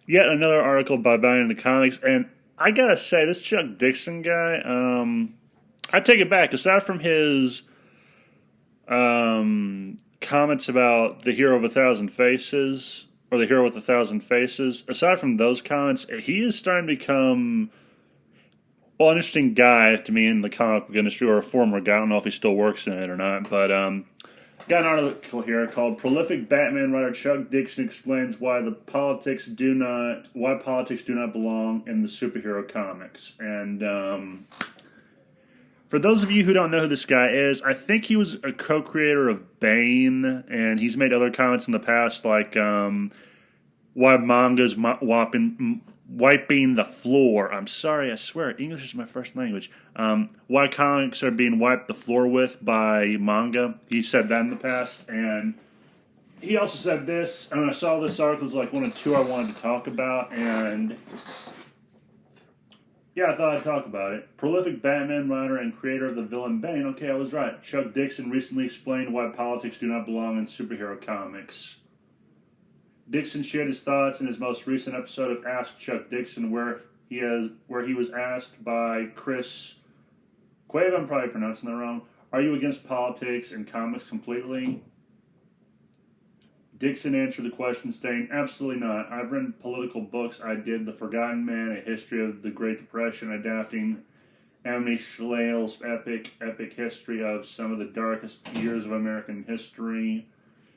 Yet another article by Buying the Comics, and I gotta say, this Chuck Dixon guy, I take it back. Aside from his comments about the hero of a thousand faces or the hero with a thousand faces, aside from those comments, he is starting to become an interesting guy to me in the comic book industry, or a former guy. I don't know if he still works in it or not, but got an article here called "Prolific Batman Writer Chuck Dixon Explains Why Politics Do Not Belong in the Superhero Comics." And for those of you who don't know who this guy is, I think he was a co-creator of Bane, and he's made other comments in the past, like why manga's wiping the floor. I'm sorry, I swear, English is my first language. Why comics are being wiped the floor with by manga. He said that in the past, and he also said this, and I saw this article, it was like one of two I wanted to talk about, and yeah, I thought I'd talk about it. Prolific Batman writer and creator of the villain Bane. Okay, I was right. Chuck Dixon recently explained why politics do not belong in superhero comics. Dixon shared his thoughts in his most recent episode of Ask Chuck Dixon, where he was asked by Chris Quave, I'm probably pronouncing that wrong, "Are you against politics and comics completely?" Dixon answered the question saying, "Absolutely not. I've written political books. I did The Forgotten Man, A History of the Great Depression, adapting Amity Schleil's epic history of some of the darkest years of American history."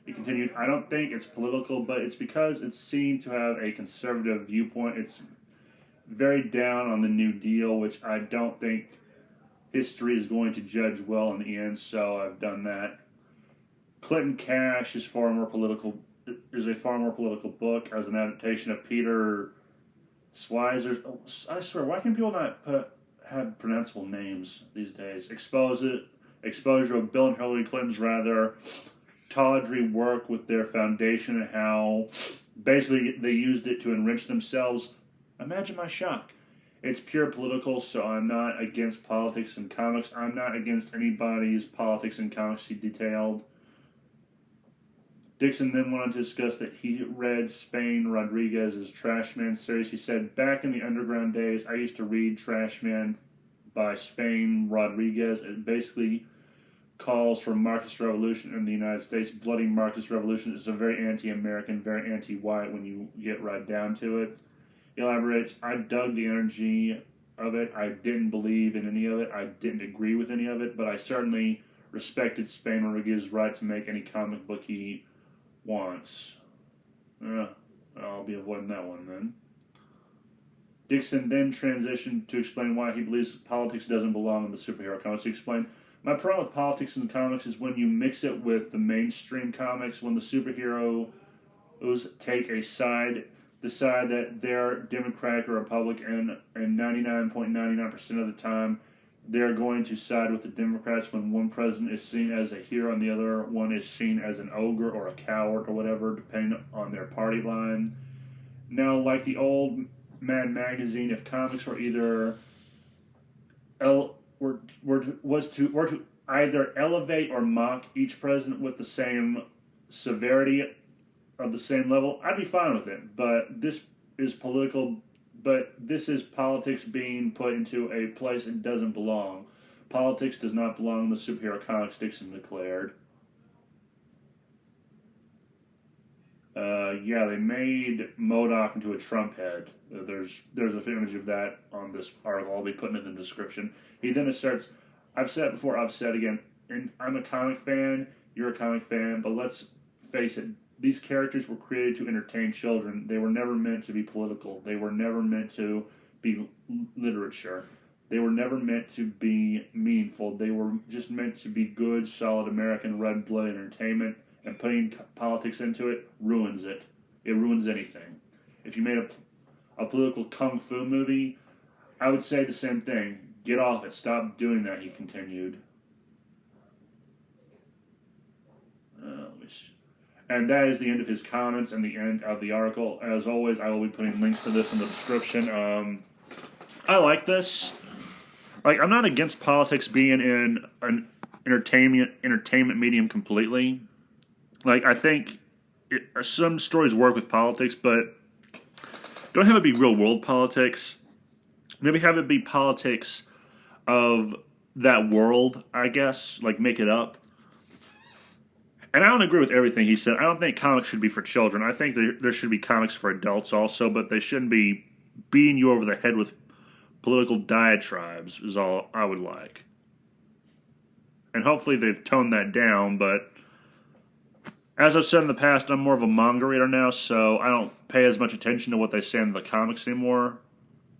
He continued, "I don't think it's political, but it's because it's seen to have a conservative viewpoint. It's very down on the New Deal, which I don't think history is going to judge well in the end, so I've done that. Clinton Cash is a far more political book as an adaptation of Peter Schweizer's. Oh, I swear, why can people not have pronounceable names these days? Exposure of Bill and Hillary Clinton's rather tawdry work with their foundation and how basically they used it to enrich themselves. Imagine my shock. It's pure political, so I'm not against politics and comics. I'm not against anybody's politics and comics," he detailed. Dixon then went on to discuss that he read Spain Rodriguez's Trashman series. He said, "Back in the underground days, I used to read Trashman by Spain Rodriguez. It basically calls for Marxist revolution in the United States. Bloody Marxist revolution is a very anti-American, very anti-white when you get right down to it." He elaborates, "I dug the energy of it. I didn't believe in any of it. I didn't agree with any of it, but I certainly respected Spain Rodriguez's right to make any comic book he wants." I'll be avoiding that one then. Dixon then transitioned to explain why he believes politics doesn't belong in the superhero comics. He explained, "My problem with politics in the comics is when you mix it with the mainstream comics, when the superheroes take a side, decide that they're Democratic or Republican, and 99.99% of the time they're going to side with the Democrats when one president is seen as a hero and the other one is seen as an ogre or a coward or whatever, depending on their party line. Now, like the old Mad Magazine, if comics were either were to either elevate or mock each president with the same severity of the same level, I'd be fine with it. But this is politics being put into a place it doesn't belong. Politics does not belong in the superhero comics," Dixon declared. Yeah, they made MODOK into a Trump head. There's an image of that on this article. I'll be putting it in the description. He then asserts, "I've said it before, I've said again, and I'm a comic fan, you're a comic fan, but let's face it, these characters were created to entertain children. They were never meant to be political. They were never meant to be literature. They were never meant to be meaningful. They were just meant to be good, solid American red-blooded entertainment, and putting politics into it ruins it. It ruins anything. If you made a political kung fu movie, I would say the same thing. Get off it. Stop doing that," he continued. And that is the end of his comments and the end of the article. As always, I will be putting links to this in the description. I like this. Like, I'm not against politics being in an entertainment medium completely. Like, I think some stories work with politics, but Don't have it be real world politics. Maybe have it be politics of that world, I guess. Like, make it up. And I don't agree with everything he said. I don't think comics should be for children. I think there should be comics for adults also, but they shouldn't be beating you over the head with political diatribes is all I would like. And hopefully they've toned that down, but as I've said in the past, I'm more of a manga reader now, so I don't pay as much attention to what they say in the comics anymore.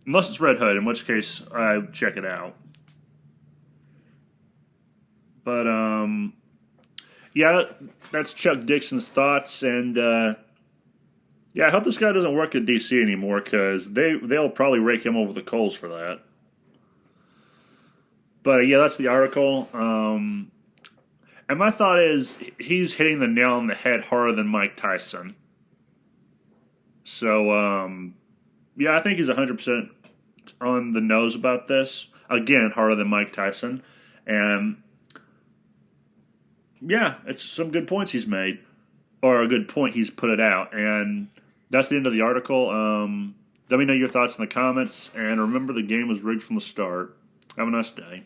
Unless it's Red Hood, in which case I check it out. But, yeah, that's Chuck Dixon's thoughts, and, yeah, I hope this guy doesn't work at DC anymore, because they'll probably rake him over the coals for that. But, yeah, that's the article. And my thought is, he's hitting the nail on the head harder than Mike Tyson. So, yeah, I think he's 100% on the nose about this. Again, harder than Mike Tyson. And, yeah, it's some good points he's made. Or a good point he's put it out. And that's the end of the article. Let me know your thoughts in the comments. And remember, the game was rigged from the start. Have a nice day.